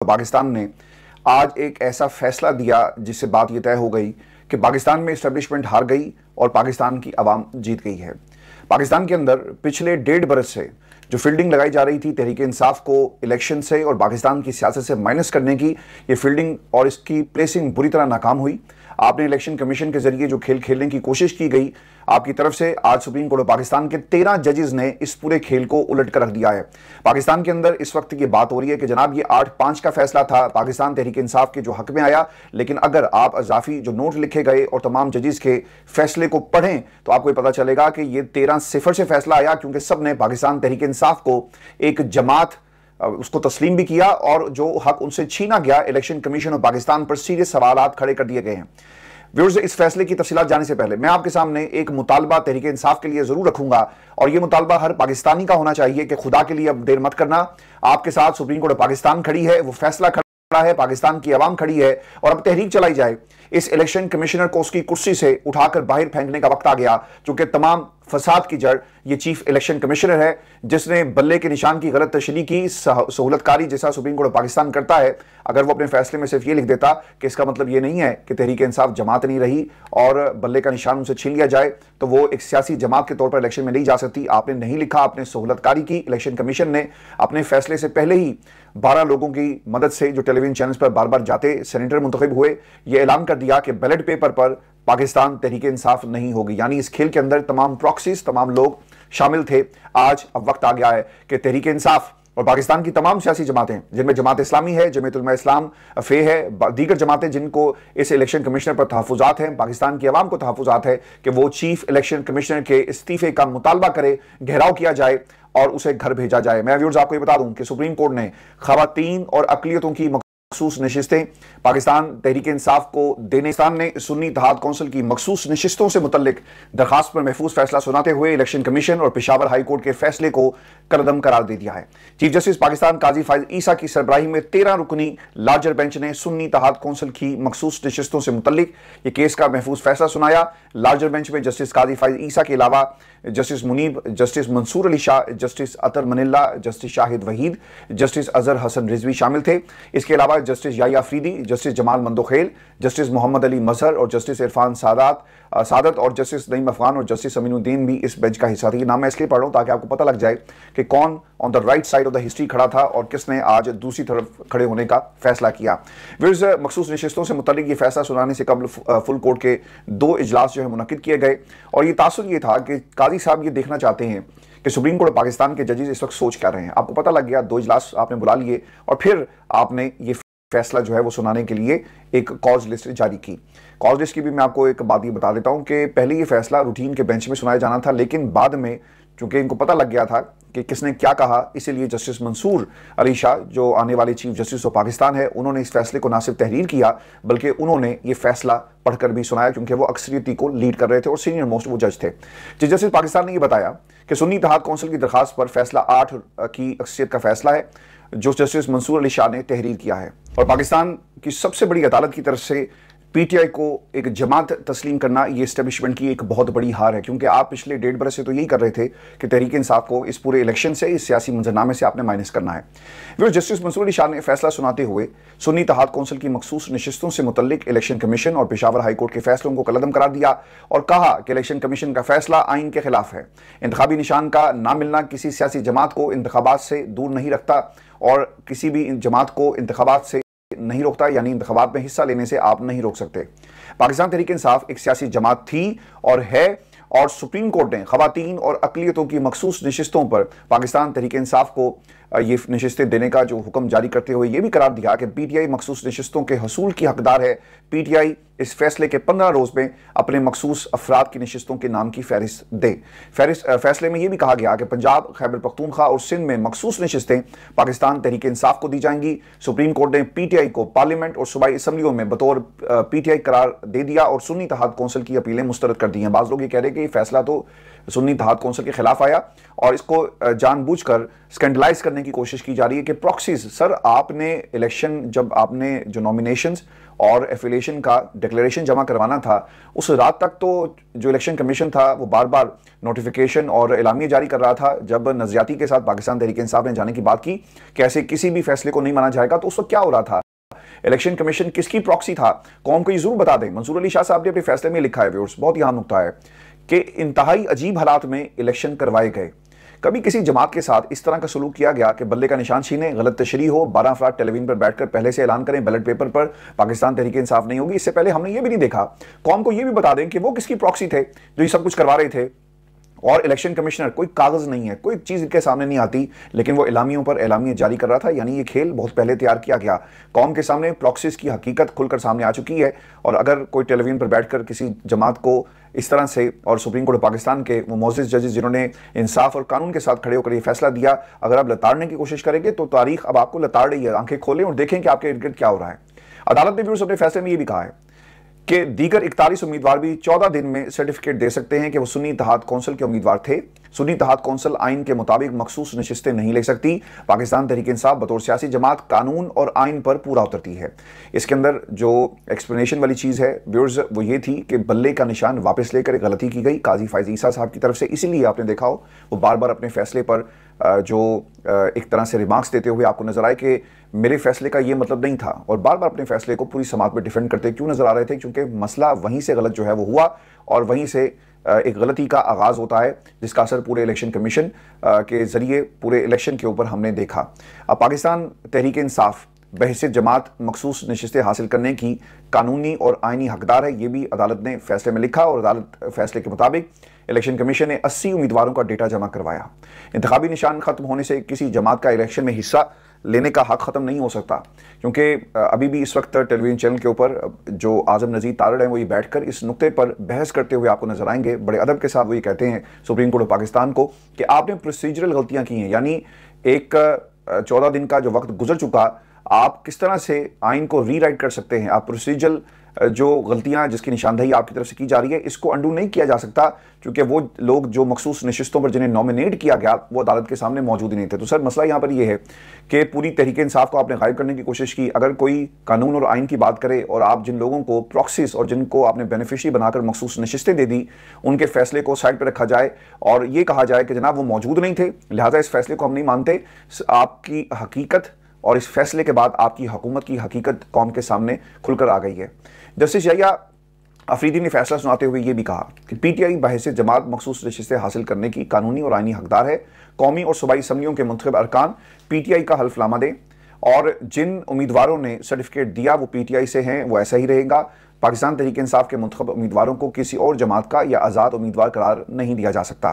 पाकिस्तान ने आज एक ऐसा फैसला दिया जिससे बात यह तय हो गई कि पाकिस्तान में इस्टेब्लिशमेंट हार गई और पाकिस्तान की आवाम जीत गई है। पाकिस्तान के अंदर पिछले 1.5 बरस से जो फील्डिंग लगाई जा रही थी तहरीक इंसाफ को इलेक्शन से और पाकिस्तान की सियासत से माइनस करने की, ये फील्डिंग और इसकी प्लेसिंग बुरी तरह नाकाम हुई। आपने इलेक्शन कमीशन के जरिए जो खेल खेलने की कोशिश की गई आपकी तरफ से, आज सुप्रीम कोर्ट ऑफ पाकिस्तान के 13 जजेस ने इस पूरे खेल को उलट कर रख दिया है। पाकिस्तान के अंदर इस वक्त की बात हो रही है कि जनाब ये 8-5 का फैसला था, पाकिस्तान तहरीक इंसाफ के जो हक में आया, लेकिन अगर आप अजाफी जो नोट लिखे गए और तमाम जजेस के फैसले को पढ़ें तो आपको पता चलेगा कि ये 13-0 से फैसला आया, क्योंकि सब ने पाकिस्तान तहरीक इंसाफ को एक जमात उसको तस्लीम भी किया और जो हक उनसे छीना गया इलेक्शन कमीशन ऑफ पाकिस्तान पर सीरियस सवालात खड़े कर दिए गए हैं। व्यूअर्स, इस फैसले की तफसीलात जाने से पहले मैं आपके सामने एक मुतालबा तहरीक इंसाफ के लिए जरूर रखूंगा और यह मुतालबा हर पाकिस्तानी का होना चाहिए कि खुदा के लिए अब देर मत करना। आपके साथ सुप्रीम कोर्ट ऑफ पाकिस्तान खड़ी है, वो फैसला खड़ा है, पाकिस्तान की आवाम खड़ी है और अब तहरीक चलाई जाए। इस इलेक्शन कमिश्नर को उसकी कुर्सी से उठाकर बाहर फेंकने का वक्त आ गया, क्योंकि तमाम फसाद की जड़ ये चीफ इलेक्शन कमिश्नर है जिसने बल्ले के निशान की गलत तशरीह की। सहूलतकारी जैसा सुप्रीम कोर्ट ऑफ पाकिस्तान करता है, अगर वो अपने फैसले में सिर्फ ये लिख देता कि इसका मतलब ये नहीं है कि तहरीक इंसाफ जमात नहीं रही और बल्ले का निशान उनसे छीन लिया जाए तो वो एक सियासी जमात के तौर पर इलेक्शन में नहीं जा सकती। आपने नहीं लिखा, आपने सहूलतकारी की। इलेक्शन कमीशन ने अपने फैसले से पहले ही 12 लोगों की मदद से जो टेलीविजन चैनल्स पर बार बार जाते सेनेटर मुंतखब हुए, ये ऐलान कर दिया कि बैलेट पेपर पर पाकिस्तान तहरीक इंसाफ नहीं होगी। यानी इस खेल के अंदर तमाम प्रॉक्सीज, तमाम लोग शामिल थे। आज अब वक्त आ गया है कि तहरीक इंसाफ और पाकिस्तान की तमाम सियासी जमातें, जिनमें जमात इस्लामी है, जमीयत उलमा इस्लाम, फे है, दीगर जमातें जिनको इस इलेक्शन कमिश्नर पर तहफुजात हैं, पाकिस्तान की आवाम को तहफुजात है कि वो चीफ इलेक्शन कमिश्नर के इस्तीफे का मुतालबा करे, घेराव किया जाए और उसे घर भेजा जाए। मैं व्यूअर्स आपको ये बता दूं कि सुप्रीम कोर्ट ने खवातीन और अकलियतों की मखसूस नशिस्तें पाकिस्तान तहरीक इंसाफ को देने, पाकिस्तान ने सुन्नी इत्तेहाद कौंसिल की मखसूस नशिस्तों से मुतल्लिक दरखास्त पर महफूज फैसला सुनाते हुए इलेक्शन कमीशन और पेशावर हाई कोर्ट के फैसले को कलअदम करार दे दिया है। चीफ जस्टिस पाकिस्तान काजी फाइज ईसा की सरबराही में 13 रुकनी लार्जर बेंच ने सुन्नी इत्तेहाद कौंसिल की मखसूस नशिस्तों से मुतल्लिक ये केस का महफूज फैसला सुनाया। लार्जर बेंच में जस्टिस काजी फाइज ईसा के अलावा justice Munib, justice Mansoor Ali Shah, justice Athar Minallah, justice Shahid Waheed, justice Azhar Hasan Rizvi शामिल थे। इसके अलावा justice Yahya Afridi, justice Jamal Mandokhail, justice Mohammad Ali Mazhar और जस्टिस इरफान सादत और जस्टिस नईम अफगान और जस्टिस अमीनुद्दीन भी इस बेंच का हिस्सा थे। नाम मैं इसलिए पढ़ रहा हूं ताकि आपको पता लग जाए कि कौन on the right side of the history खड़ा था और किसने आज दूसरी तरफ खड़े होने का फैसला किया। व्यूअर्स, मखसूस नशिस्तों से मुतल्लिक ये फैसला सुनाने से कबल फुल कोर्ट के 2 इजलास जो है मुनक्किद किए गए और ये तासुर ये था कि काजी साहब ये देखना चाहते हैं कि सुप्रीम कोर्ट ऑफ पाकिस्तान के जजेस इस वक्त सोच क्या रहे हैं। आपको पता लग गया, 2 इजलास आपने बुला लिए और फिर आपने ये फैसला जो है वो सुनाने के लिए एक कॉज लिस्ट जारी की। कॉज लिस्ट की भी मैं आपको एक बात ये बता देता हूं कि पहले ये फैसला रूटीन के बेंच में सुनाया जाना था, लेकिन बाद में चूंकि इनको पता लग गया था कि किसने क्या कहा, इसीलिए जस्टिस मंसूर अली शाह जो आने वाले चीफ जस्टिस ऑफ पाकिस्तान है, उन्होंने इस फैसले को ना सिर्फ तहरीर किया बल्कि उन्होंने ये फैसला पढ़कर भी सुनाया, क्योंकि वो अक्सरियती को लीड कर रहे थे और सीनियर मोस्ट वो जज थे। चीफ जस्टिस पाकिस्तान ने यह बताया कि सुन्नी इत्तेहाद कौंसिल की दरखास्त पर फैसला 8 की अक्सरियत का फैसला है जो जस्टिस मंसूर अली शाह ने तहरीर किया है और पाकिस्तान की सबसे बड़ी अदालत की तरफ से पीटीआई को एक जमात तस्लीम करना ये इस्टेब्लिशमेंट की एक बहुत बड़ी हार है, क्योंकि आप पिछले 1.5 बरस से तो यही कर रहे थे कि तहरीक इंसाफ को इस पूरे इलेक्शन से, इस सियासी मंजरनामे से आपने माइनस करना है। फिर जस्टिस मंसूर अली शाह ने फैसला सुनाते हुए सुन्नी इत्तेहाद कौंसिल की मखसूस नशिस्तों से मुतल्लिक इलेक्शन कमीशन और पेशावर हाई कोर्ट के फैसलों को कलअदम करार दिया और कहा कि इलेक्शन कमीशन का फैसला आइन के खिलाफ है। इंतखाबी निशान का ना मिलना किसी सियासी जमात को इंतखाबात से दूर नहीं रखता और किसी भी जमात को इंतखाबात से नहीं रोकता, यानी इंतखाबात में हिस्सा लेने से आप नहीं रोक सकते। पाकिस्तान तहरीक इंसाफ एक सियासी जमात थी और है और सुप्रीम कोर्ट ने खवातीन और अकलियतों की मखसूस नशिस्तों पर पाकिस्तान तहरीक इंसाफ को ये नशिस्तें देने का जो हुक्म जारी करते हुए ये भी करार दिया कि पीटीआई मखसूस नशिस्तों के हसूल की हकदार है। पीटीआई इस फैसले के 15 रोज में अपने मखसूस अफराद की नशिस्तों के नाम की फहरिस्त दे। फैसले में यह भी कहा गया कि पंजाब, खैबर पख्तूनख्वा और सिंध में मखसूस नशिस्तें पाकिस्तान तहरीक इंसाफ को दी जाएंगी। सुप्रीम कोर्ट ने पीटीआई को पार्लियामेंट और सूबाई असम्बलियों में बतौर पीटीआई करार दे दिया और सुन्नी इत्तेहाद कौंसिल की अपीलें मुस्तरद कर दी हैं। बाज़ लोग ये कह रहे हैं कि ये फैसला तो सुन्नी इत्तेहाद कौंसिल के खिलाफ आया और इसको जानबूझकर स्कैंडलाइज करने करने की कोशिश की जा रही है कि प्रॉक्सीज, सर आपने इलेक्शन, जब आपने जो नॉमिनेशंस और एफिलिएशन का डिक्लेरेशन जमा करवाना था, उस रात तक तो जो इलेक्शन कमीशन था वो बार बार नोटिफिकेशन और एलामिया जारी कर रहा था। जब नजरियाती के साथ पाकिस्तान तहरीक इंसाफ ने जाने की बात की कि ऐसे किसी भी फैसले को नहीं माना जाएगा, तो उस वक्त क्या हो रहा था? इलेक्शन कमीशन किसकी प्रॉक्सी था? कौम को ये जरूर बता दें। मंसूर अली शाह साहब ने अपने फैसले में लिखा है, व्यूअर्स, बहुत ही अहम नुकता है कि इंतहाई अजीब हालात में इलेक्शन करवाए गए। कभी किसी जमात के साथ इस तरह का सलूक किया गया कि बल्ले का निशान छीने, गलत तशरी हो, 12 अफराद टेलीविजन पर बैठकर पहले से ऐलान करें बैलेट पेपर पर पाकिस्तान तहरीक इंसाफ नहीं होगी। इससे पहले हमने ये भी नहीं देखा। कौम को ये भी बता दें कि वो किसकी प्रॉक्सी थे जो ये सब कुछ करवा रहे थे। और इलेक्शन कमिश्नर, कोई कागज नहीं है, कोई चीज इनके सामने नहीं आती, लेकिन वो एलामियों पर एलामिया जारी कर रहा था। यानी ये खेल बहुत पहले तैयार किया गया। कौम के सामने प्रॉक्सीज की हकीकत खुलकर सामने आ चुकी है। और अगर कोई टेलीविजन पर बैठकर किसी जमात को इस तरह से, और सुप्रीम कोर्ट पाकिस्तान के वो मोअज़्ज़िज़ जजेस जिन्होंने इंसाफ और कानून के साथ खड़े होकर ये फैसला दिया, अगर आप लताड़ने की कोशिश करेंगे तो तारीख अब आपको लताड़ रही है। आंखें खोलें और देखें कि आपके इर्द गिर्द क्या हो रहा है। अदालत ने भी अपने फैसले में ये भी कहा है कि दीगर 41 उम्मीदवार भी 14 दिन में सर्टिफिकेट दे सकते हैं कि वो सुन्नी इत्तेहाद कौंसिल के उम्मीदवार थे। सुन्नी इत्तेहाद कौंसिल आइन के मुताबिक मखसूस नशिस्तें नहीं ले सकती। पाकिस्तान तहरीक इंसाफ बतौर सियासी जमात कानून और आइन पर पूरा उतरती है। इसके अंदर जो एक्सप्लेनेशन वाली चीज़ है व्यूअर्स, वो ये थी कि बल्ले का निशान वापस लेकर गलती की गई काजी फायज ईसा साहब की तरफ से। इसीलिए आपने देखा हो वो बार बार अपने फैसले पर जो एक तरह से रिमार्क्स देते हुए आपको नजर आए कि मेरे फैसले का ये मतलब नहीं था, और बार बार अपने फैसले को पूरी समात में डिफेंड करते क्यों नजर आ रहे थे? क्योंकि मसला वहीं से गलत जो है वो हुआ, और वहीं से एक गलती का आगाज होता है जिसका असर पूरे इलेक्शन कमीशन के जरिए पूरे इलेक्शन के ऊपर हमने देखा। अब पाकिस्तान तहरीक इंसाफ बहैसियत जमात मखसूस नशिस्तें हासिल करने की कानूनी और आइनी हकदार है, ये भी अदालत ने फैसले में लिखा। और अदालत फैसले के मुताबिक इलेक्शन कमीशन ने 80 उम्मीदवारों का डेटा जमा करवाया। इंतखाबी निशान खत्म होने से किसी जमात का इलेक्शन में हिस्सा लेने का हक ख़त्म नहीं हो सकता, क्योंकि अभी भी इस वक्त टेलीविजन चैनल के ऊपर जो आजम नज़ीर तारड़ हैं वो ये बैठकर इस नुक्ते पर बहस करते हुए आपको नजर आएंगे। बड़े अदब के साथ वो ये कहते हैं सुप्रीम कोर्ट ऑफ पाकिस्तान को कि आपने प्रोसीजरल गलतियां की हैं। यानी एक 14 दिन का जो वक्त गुजर चुका, आप किस तरह से आइन को रीराइट कर सकते हैं? आप प्रोसीजरल जो गलतियां जिसकी निशानदेही आपकी तरफ से की जा रही है, इसको अंडू नहीं किया जा सकता, क्योंकि वो लोग जो मखसूस नशिस्तों पर जिन्हें नॉमिनेट किया गया वो अदालत के सामने मौजूद ही नहीं थे। तो सर मसला यहाँ पर ये है कि पूरी तहरीक इंसाफ को आपने गायब करने की कोशिश की। अगर कोई कानून और आइन की बात करे और आप जिन लोगों को प्रॉक्सीज और जिनको आपने बेनिफिशरी बनाकर मखसूस नशिस्तें दे दी, उनके फैसले को साइड पर रखा जाए और ये कहा जाए कि जनाब वो मौजूद नहीं थे, लिहाजा इस फैसले को हम नहीं मानते। आपकी हकीकत और इस फैसले के बाद आपकी हुकूमत की हकीकत कौम के सामने खुलकर आ गई है। जस्टिस यहिया अफरीदी ने फैसला सुनाते हुए यह भी कहा कि पीटीआई बहैसियत जमात मखसूस नशिस्तें हासिल करने की कानूनी और आइनी हकदार है। कौमी और सूबाई असम्बलियों के मुंतखब अरकान पीटीआई का हल्फनामा दें, और जिन उम्मीदवारों ने सर्टिफिकेट दिया वो पीटीआई से हैं, वो ऐसा ही रहेगा। पाकिस्तान तहरीक इंसाफ के मुंतखब उम्मीदवारों को किसी और जमात का या आज़ाद उम्मीदवार करार नहीं दिया जा सकता।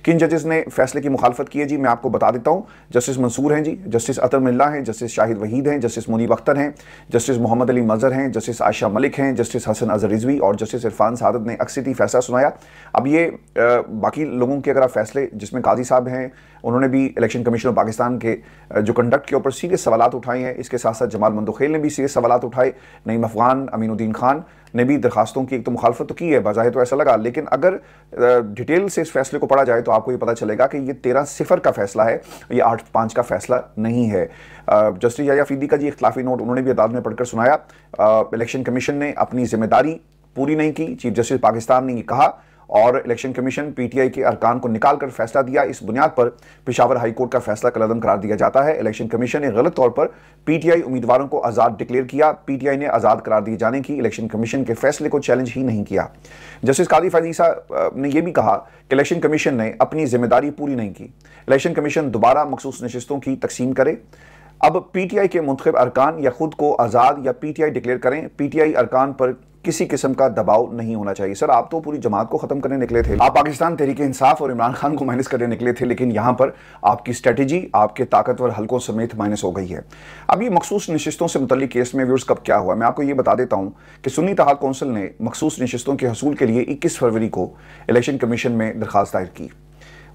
किन जजेस ने फैसले की मुखालफत की है जी, मैं आपको बता देता हूँ। जस्टिस मंसूर हैं जी, जस्टिस अतर मिल्ला हैं, जस्टिस शाहिद वहीद हैं, जस्टिस मुनीब अख्तर हैं, जस्टिस मोहम्मद अली मजहर हैं, जस्टिस आयशा मलिक हैं, जस्टिस हसन अजहर रिजवी और जस्टिस इरफान सादत ने अक्सरी फैसला सुनाया। अब ये बाकी लोगों के अगर आप फैसले, जिसमें काजी साहब हैं, उन्होंने भी इलेक्शन कमीशन ऑफ पाकिस्तान के जो कंडक्ट के ऊपर सीरियस सवालात उठाए हैं, इसके साथ साथ जमाल मंदोखेल ने भी सीरियस सवालात उठाए, नईम अफगान, अमीनुद्दीन खान ने भी दरखास्तों की एक तो मुखालफत तो की है, बाज़ाहिर तो ऐसा लगा, लेकिन अगर डिटेल से इस फैसले को पढ़ा जाए तो आपको ये पता चलेगा कि ये 13-0 का फैसला है, ये 8-5 का फैसला नहीं है। जस्टिस यहिया अफरीदी का जी इख्तिलाफी नोट उन्होंने भी अदालत में पढ़कर सुनाया। इलेक्शन कमीशन ने अपनी जिम्मेदारी पूरी नहीं की, चीफ जस्टिस पाकिस्तान ने ये कहा, और इलेक्शन कमीशन पीटीआई के अरकान को निकालकर फैसला दिया। इस बुनियाद पर पेशावर हाई कोर्ट का फैसला कलअदम करार दिया जाता है। इलेक्शन कमीशन ने गलत तौर पर पीटीआई उम्मीदवारों को आज़ाद डिक्लेयर किया। पीटीआई ने आज़ाद करार दिए जाने की इलेक्शन कमीशन के फैसले को चैलेंज ही नहीं किया। जस्टिस कादी फायज ईसा ने यह भी कहा कि इलेक्शन कमीशन ने अपनी जिम्मेदारी पूरी नहीं की। इलेक्शन कमीशन दोबारा मखसूस नशिस्तों की तकसीम करे। अब पीटीआई के मुंतखब अरकान या खुद को आज़ाद या पीटीआई डिक्लेयर करें। पीटीआई अरकान पर किसी किस्म का दबाव नहीं होना चाहिए। सर आप तो पूरी जमात को खत्म करने निकले थे, आप पाकिस्तान तहरीक इंसाफ और इमरान खान को माइनस करने निकले थे, लेकिन यहां पर आपकी स्ट्रेटेजी आपके ताकतवर हलकों समेत माइनस हो गई है। अब ये मखसूस नशिस्तों से मुतल्लिक केस में व्यूअर्स कब क्या हुआ, मैं आपको ये बता देता हूं कि सुन्नी इत्तेहाद कौंसिल ने मखसूस नशिस्तों के हसूल के लिए 21 फरवरी को इलेक्शन कमीशन में दरखास्त दायर की,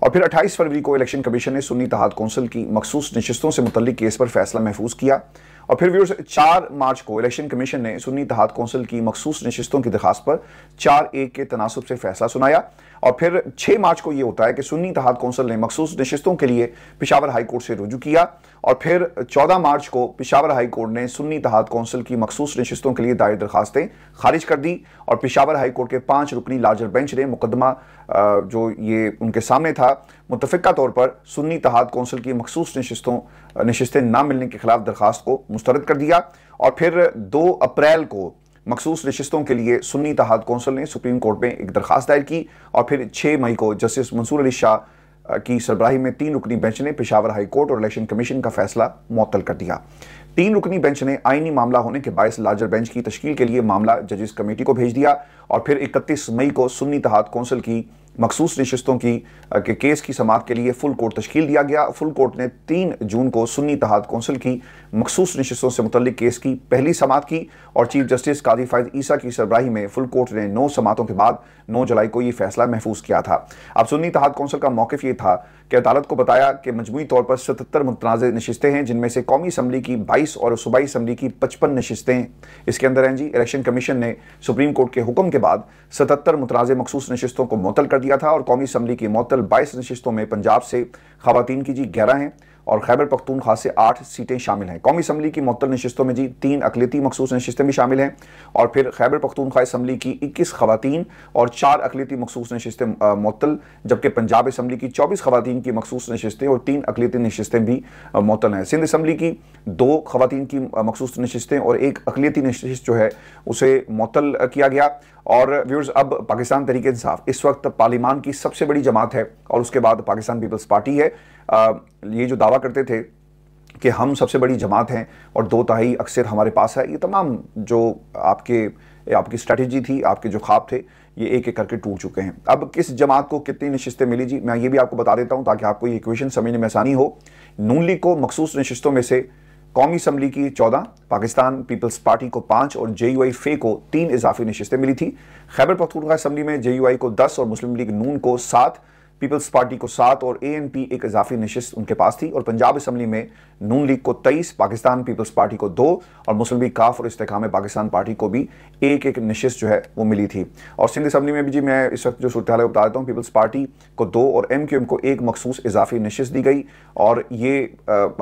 और फिर 28 फरवरी को इलेक्शन कमीशन ने सुन्नी इत्तेहाद कौंसिल की मखसूस नशिस्तों से मुतल्लिक केस पर फैसला महफूज किया, और फिर व्यूअर्स 4 मार्च को इलेक्शन कमीशन ने सुन्नी इत्तेहाद कौंसिल की मखसूस नशिस्तों की दरखास्त पर 4-1 के तनासुब से फैसला सुनाया। और फिर 6 मार्च को यह होता है कि सुन्नी इत्तेहाद कौंसिल ने मखसूस नशिस्तों के लिए पेशावर हाई कोर्ट से रुजू किया। और फिर 14 मार्च को पेशावर हाई कोर्ट ने सुन्नी इत्तेहाद कौंसिल की मखसूस नशिस्तों के लिए दायर दरखास्तें खारिज कर दी और पेशावर हाई कोर्ट के 5 रुकनी लार्जर बेंच ने मुकदमा जो ये उनके सामने था मुतफिका तौर पर सुन्नी इत्तेहाद कौंसिल की मखसूस नशिस्तें ना मिलने के खिलाफ दरखास्त को मुस्तरद कर दिया। और फिर 2 अप्रैल को मखसूस नशिस्तों के लिए सुन्नी इत्तेहाद कौंसिल ने सुप्रीम कोर्ट में एक दरखास्त दायर की। और फिर 6 मई को जस्टिस मंसूर अली शाह की सरबराही में 3 रुकनी बेंच ने पेशावर हाई कोर्ट और इलेक्शन कमीशन का फैसला मुअत्तल कर दिया। 3 रुकनी बेंच ने आईनी मामला होने के बायस लार्जर बेंच की तश्कील के लिए मामला जजेस कमेटी को भेज दिया। और फिर 31 मई को सुन्नी इत्तेहाद कौंसिल की मखसूस नशिस्तों की केस की समाअत के लिए फुल कोर्ट तश्कील दिया गया। फुल कोर्ट ने 3 जून को सुन्नी इत्तेहाद कौंसिल की मखसूस नशिस्तों से मुतल्लिक केस की पहली समाअत की और चीफ जस्टिस कादी फायद ईसा की सरबराही में फुल कोर्ट ने 9 समाअतों के बाद 9 जुलाई को यह फैसला महफूज किया था। अब सुन्नी इत्तेहाद कौंसिल का मौक़िफ़ ये था कि अदालत को बताया कि मजमूई तौर पर 77 मुतनाज़ नशिस्तें हैं, जिनमें से कौमी असम्बली की 22 और सूबाई असम्बली की 55 नशिस्तें इसके अंदर हैं जी। इलेक्शन कमीशन ने सुप्रीम कोर्ट के हुक्म के बाद 77 मुतनाज़ मखसूस नशिस्तों को मुअत्तल कर दिया था और कौमी असम्बली की मुअत्तल 22 नशिस्तों में पंजाब से खवातीन की जी 11 हैं और खैबर पख्तूनख्वा से 8 सीटें शामिल हैं। कौमी असम्बली की मुअत्तल नशिस्तों में जी 3 अक़लियती मखसूस नशिस्तें भी शामिल हैं और फिर खैबर पख्तूनख्वा असम्बली की 21 खवातीन और 4 अक़लियती मखसूस नशिस्तें मुअत्तल, जबकि पंजाब असम्बली की 24 खवातीन की मखसूस नशिस्तें और 3 अक़लियती नशिस्तें भी मुअत्तल हैं। सिंध असम्बली की 2 खवातीन की मखसूस नशिस्तें और 1 अक़लियती नशिस्त जो है उसे मुअत्तल किया गया। और व्यूअर्स, अब पाकिस्तान तहरीक इंसाफ इस वक्त पार्लिमान की सबसे बड़ी जमात है और उसके बाद पाकिस्तान पीपल्स पार्टी है। ये जो दावा करते थे कि हम सबसे बड़ी जमात हैं और 2/3 अक्सर हमारे पास है, ये तमाम जो आपकी स्ट्रैटेजी थी, आपके जो ख्वाब थे, ये एक एक करके टूट चुके हैं। अब किस जमात को कितनी नशिस्तें मिली जी, मैं ये भी आपको बता देता हूँ ताकि आपको ये इक्वेशन समझने में आसानी हो। नून लीग को मखसूस नशिस्तों में से कौमी असम्बली की 14, पाकिस्तान पीपल्स पार्टी को 5 और JUI फे को 3 इजाफी नशिस्तें मिली थी। खैबर पख्तूनख्वा असम्बली में JUI को 10 और मुस्लिम लीग नून को 7, पीपल्स पार्टी को 7 और ANP एक इजाफी नशिस्त उनके पास थी। और पंजाब असम्बली में नून लीग को 23, पाकिस्तान पीपल्स पार्टी को 2 और मुस्लिम लीग काफ और इस्तेकाम पाकिस्तान पार्टी को भी एक नशिस्त जो है वो मिली थी। और सिंध असम्बली में भी जी मैं इस वक्त जो सूरत हाल बता देता हूँ, पीपल्स पार्टी को 2 और MQM को 1 मखसूस इजाफी नशिस्त दी गई और ये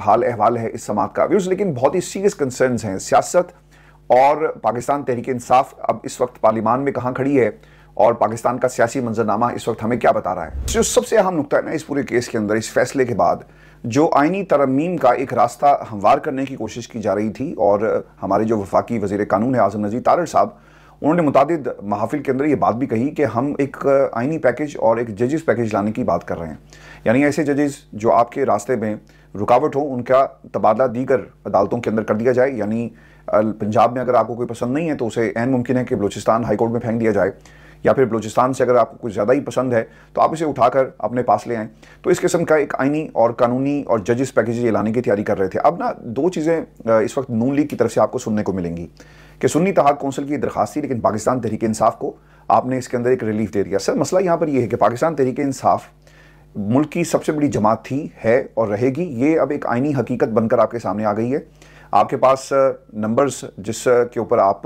हाल अहवाल है इस समात का व्यूज़। लेकिन बहुत ही सीरियस कंसर्न्स हैं। सियासत और पाकिस्तान तहरीक इंसाफ अब इस वक्त पार्लियामान में कहाँ खड़ी है और पाकिस्तान का सियासी मंजरनामा इस वक्त हमें क्या बता रहा है। जो सबसे अहम नुकता है ना इस पूरे केस के अंदर, इस फैसले के बाद जो आईनी तरमीम का एक रास्ता हमवार करने की कोशिश की जा रही थी और हमारे जो वफाकी वज़ीर कानून है आज़म नज़ीर तारड़ साहब, उन्होंने मुतादिद महाफिल के अंदर ये बात भी कही कि हम एक आईनी पैकेज और एक जजेस पैकेज लाने की बात कर रहे हैं। यानी ऐसे जजेस जो आपके रास्ते में रुकावट हो, उनका तबादला दीगर अदालतों के अंदर कर दिया जाए। यानी पंजाब में अगर आपको कोई पसंद नहीं है तो उसे ऐन मुमकिन है कि बलूचिस्तान हाई कोर्ट में फेंक दिया जाए, या फिर बलूचिस्तान से अगर आपको कुछ ज़्यादा ही पसंद है तो आप इसे उठाकर अपने पास ले आएँ। तो इस किस्म का एक आईनी और कानूनी और जजेस पैकेज ये लाने की तैयारी कर रहे थे। अब ना 2 चीज़ें इस वक्त नून लीग की तरफ से आपको सुनने को मिलेंगी कि सुन्नी इत्तेहाद कौंसिल की दरखास्त थी, लेकिन पाकिस्तान तहरीक इंसाफ को आपने इसके अंदर एक रिलीफ दे दिया। सर मसला यहाँ पर यह है कि पाकिस्तान तहरीक इंसाफ मुल्क की सबसे बड़ी जमात थी, है और रहेगी। ये अब एक आईनी हकीकत बनकर आपके सामने आ गई है। आपके पास नंबर्स जिसके ऊपर आप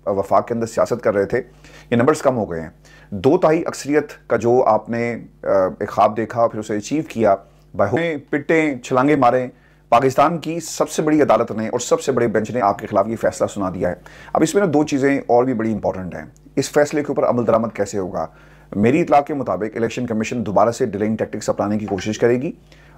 वफाक के अंदर सियासत कर रहे थे, ये नंबर्स कम हो गए हैं। 2/3 अक्सरियत का जो आपने एक ख्वाब देखा फिर उसे अचीव किया, पिट्टे छलांगे मारे, पाकिस्तान की सबसे बड़ी अदालत ने और सबसे बड़े बेंच ने आपके खिलाफ ये फैसला सुना दिया है। अब इसमें ना 2 चीज़ें और भी बड़ी इंपॉर्टेंट हैं। इस फैसले के ऊपर अमल दरामद कैसे होगा? मेरी इतला के मुताबिक इलेक्शन कमीशन दोबारा से डिलेइंग टैक्टिक्स अपनाने की कोशिश करेगी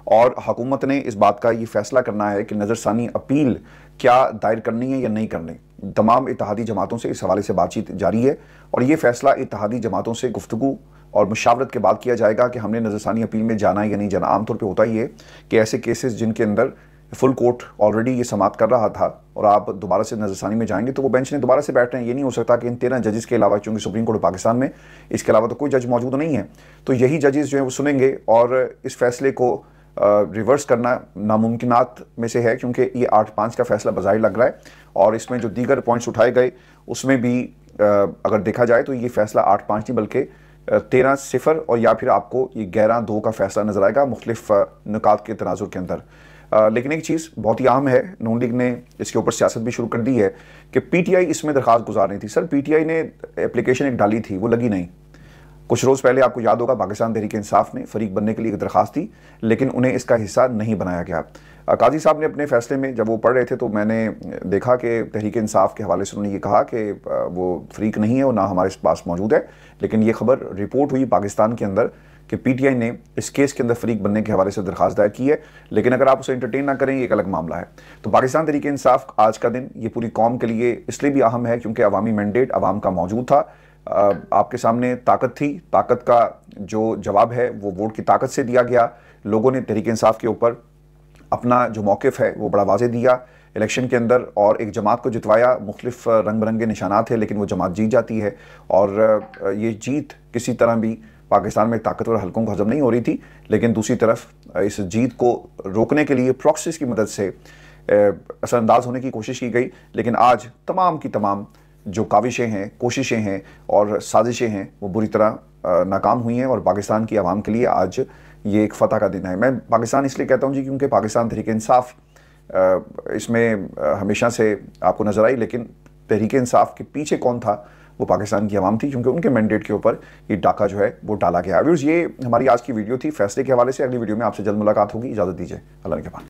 और हुकूमत ने इस बात का ये फैसला करना है कि नज़रसानी अपील क्या दायर करनी है या नहीं करनी। तमाम इत्तेहादी जमातों से इस हवाले से बातचीत जारी है और ये फैसला इत्तेहादी जमातों से गुफ्तगू और मुशावरत के बाद किया जाएगा कि हमने नज़रसानी अपील में जाना है या नहीं जाना। आमतौर पर होता ही है कि ऐसे केसेस जिनके अंदर फुल कोर्ट ऑलरेडी ये समात कर रहा था और आप दोबारा से नज़रसानी में जाएंगे तो वो बेंच ने दोबारा से बैठना है। ये नहीं हो सकता कि इन 13 जजेस के अलावा, चूँकि सुप्रीम कोर्ट पाकिस्तान में इसके अलावा तो कोई जज मौजूद नहीं है, तो यही जजेस जो है वो सुनेंगे और इस फैसले को रिवर्स करना नामुमकिनात में से है, क्योंकि ये 8-5 का फैसला बज़ाहिर लग रहा है और इसमें जो दीगर पॉइंट्स उठाए गए उसमें भी अगर देखा जाए तो ये फैसला 8-5 नहीं बल्कि 13-0 और या फिर आपको ये 11-2 का फैसला नजर आएगा मुख्तलिफ नुकात के तनाजुर के अंदर। लेकिन एक चीज़ बहुत ही अहम है, नून लीग ने इसके ऊपर सियासत भी शुरू कर दी है कि पीटीआई इसमें दरख्वास्त गुजार रही थी। सर, पीटीआई ने एप्लीकेशन एक डाली थी, वो लगी नहीं। कुछ रोज़ पहले आपको याद होगा पाकिस्तान तहरीक इंसाफ ने फरीक बनने के लिए एक दरख्वास्त दी, लेकिन उन्हें इसका हिस्सा नहीं बनाया गया। काजी साहब ने अपने फैसले में जब वो पढ़ रहे थे तो मैंने देखा कि तहरीक इंसाफ के हवाले से उन्होंने ये कहा कि वो फरीक नहीं है और ना हमारे पास मौजूद है, लेकिन ये खबर रिपोर्ट हुई पाकिस्तान के अंदर कि पीटीआई ने इस केस के अंदर फरीक बनने के हवाले से दरख्वास्त दायर की है। लेकिन अगर आप उसे एंटरटेन ना करें, ये एक अलग मामला है। तो पाकिस्तान तहरीक इंसाफ आज का दिन ये पूरी कौम के लिए इसलिए भी अहम है क्योंकि अवामी मैंडेट अवाम का मौजूद था। आपके सामने ताकत थी, ताकत का जो जवाब है वो वोट की ताकत से दिया गया। लोगों ने तहरीक इंसाफ के ऊपर अपना जो मौक़िफ़ है वो बड़ा वाज़े दिया इलेक्शन के अंदर, और एक जमात को जितवाया। मुख्तलिफ रंग बिरंगे निशानात थे, लेकिन वो जमात जीत जाती है। और ये जीत किसी तरह भी पाकिस्तान में ताकतवर हलकों को हजम नहीं हो रही थी, लेकिन दूसरी तरफ इस जीत को रोकने के लिए प्रॉक्सीज़ की मदद से असरअंदाज होने की कोशिश की गई। लेकिन आज तमाम की तमाम जो काविशें हैं, कोशिशें हैं और साजिशें हैं वो बुरी तरह नाकाम हुई हैं, और पाकिस्तान की आवाम के लिए आज ये एक फ़तह का दिन है। मैं पाकिस्तान इसलिए कहता हूँ जी क्योंकि पाकिस्तान तहरीक इंसाफ इसमें हमेशा से आपको नज़र आई, लेकिन तहरीक इंसाफ के पीछे कौन था? वो पाकिस्तान की आवाम थी, क्योंकि उनके मैंडेट के ऊपर ये डाका जो है वो डाला गया। व्यूअर्स, ये हमारी आज की वीडियो थी फैसले के हवाले से। अगली वीडियो में आपसे जल्द मुलाकात होगी। इजाज़त दीजिए, अल्लाह के पास।